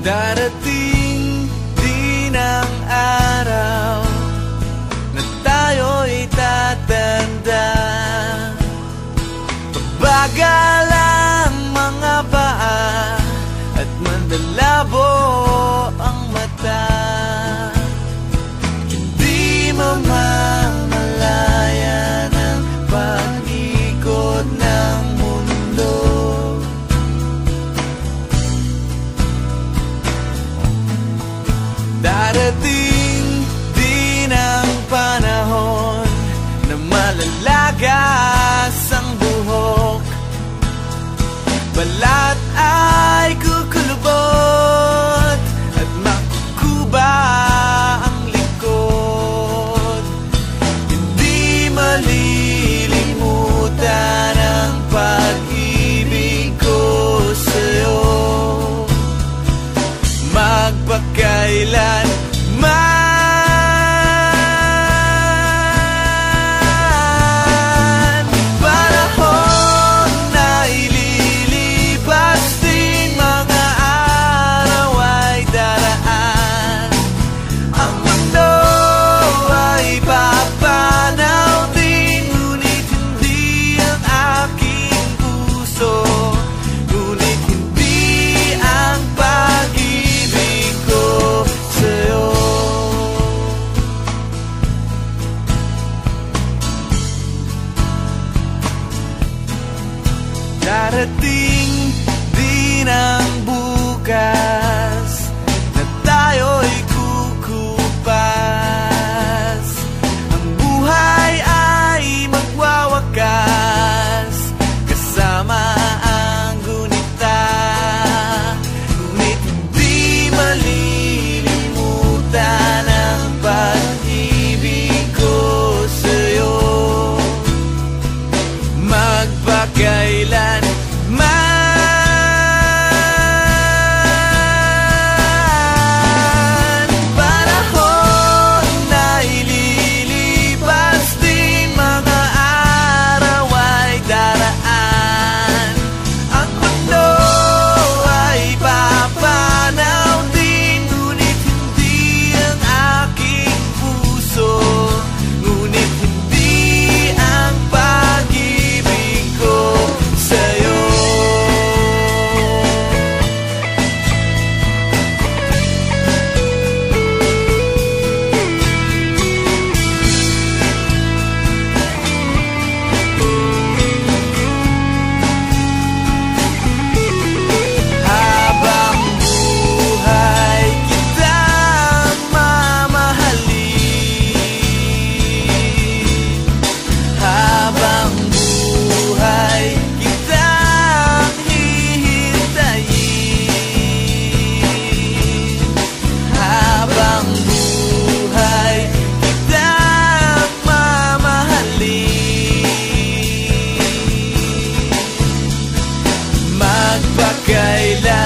Darating din ang araw na tayo'y tatanda. Pabagal ang mga paa at mandalabo ang mata. Hindi mamamalayan ang pag-ikot ng mundo. Darating din ang panahon na malalagas ang buhok. Balat ay kukulubot at makukuba ang likod. Hindi malilimutan ang pag-ibig ko sa'yo. Magpakailan darating din ang bukas na tayo'y kukupas. Ang buhay ay magwawakas kasama ang gunita. Ngunit hindi malilimutan ang pag-ibig ko sa'yo. Magpakailan magpakailan